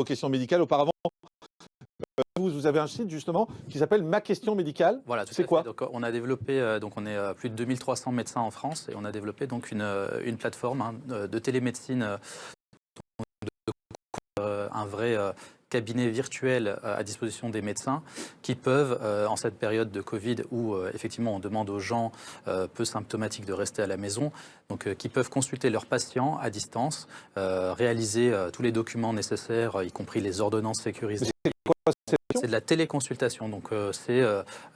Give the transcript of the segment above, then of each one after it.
vos questions médicales. Auparavant, vous avez un site justement qui s'appelle Ma Question Médicale. Voilà, c'est quoi? Donc, on a développé, donc on est plus de 2300 médecins en France et on a développé donc une plateforme de télémédecine, un vrai cabinet virtuel à disposition des médecins qui peuvent, en cette période de Covid où effectivement on demande aux gens peu symptomatiques de rester à la maison, donc qui peuvent consulter leurs patients à distance, réaliser tous les documents nécessaires, y compris les ordonnances sécurisées. C'est de la téléconsultation, donc c'est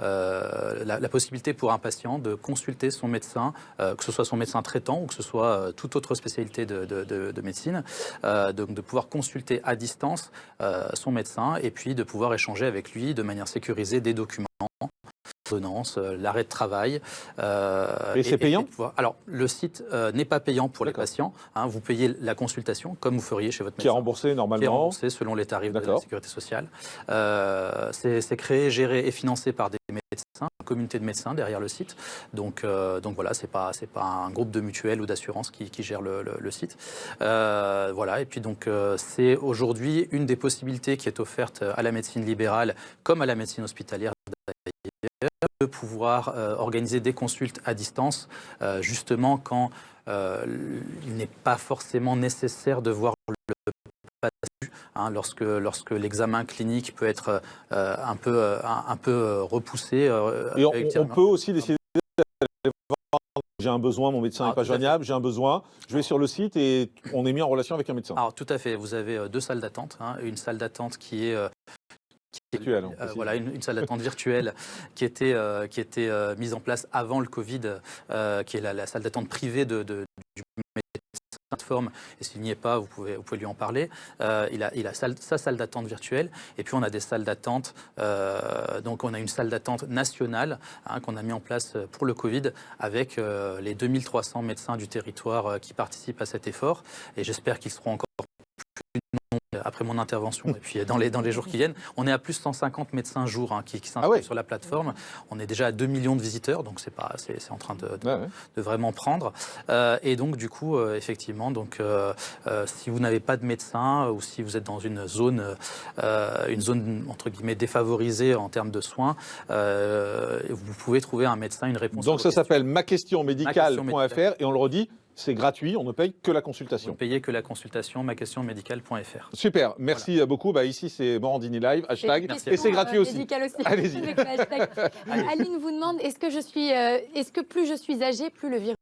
la possibilité pour un patient de consulter son médecin, que ce soit son médecin traitant ou que ce soit toute autre spécialité de médecine, donc de pouvoir consulter à distance son médecin et puis de pouvoir échanger avec lui de manière sécurisée des documents, l'arrêt de travail. Et c'est payant? Alors, le site n'est pas payant pour les patients. Hein, vous payez la consultation comme vous feriez chez votre médecin. Qui est remboursé normalement? Qui est remboursé selon les tarifs de la sécurité sociale. C'est créé, géré et financé par des médecins, une communauté de médecins derrière le site. Donc voilà, c'est pas un groupe de mutuelle ou d'assurance qui gère le site. Voilà, et puis donc c'est aujourd'hui une des possibilités qui est offerte à la médecine libérale comme à la médecine hospitalière de pouvoir organiser des consultes à distance, justement quand il n'est pas forcément nécessaire de voir le patient, hein, lorsque l'examen clinique peut être un peu repoussé. Et on peut aussi décider j'ai un besoin, mon médecin n'est pas joignable, j'ai un besoin, je vais sur le site et on est mis en relation avec un médecin. Alors tout à fait, vous avez deux salles d'attente, hein, une salle d'attente qui est virtuelle, voilà, une salle d'attente virtuelle qui était mise en place avant le Covid, qui est la salle d'attente privée du plateforme, et s'il n'y est pas, vous pouvez lui en parler. Il a sa salle d'attente virtuelle, et puis on a des salles d'attente, donc on a une salle d'attente nationale, hein, qu'on a mis en place pour le Covid, avec les 2300 médecins du territoire qui participent à cet effort, et j'espère qu'ils seront encore plus nombreux après mon intervention, et puis dans les jours qui viennent. On est à plus de 150 médecins jour, hein, qui s'inscrivent sur la plateforme. On est déjà à 2 millions de visiteurs, donc c'est en train de vraiment prendre. Et donc du coup, effectivement, donc, si vous n'avez pas de médecin ou si vous êtes dans une zone entre guillemets défavorisée en termes de soins, vous pouvez trouver un médecin, une réponse. Donc ça s'appelle maquestionmédicale.fr et on le redit, c'est gratuit, on ne paye que la consultation. Vous ne payez que la consultation, maquestionmédicale.fr. Super, merci beaucoup. Ici, c'est Morandini Live, hashtag, et c'est gratuit aussi. Allez-y. Aline vous demande, est-ce que plus je suis âgée, plus le virus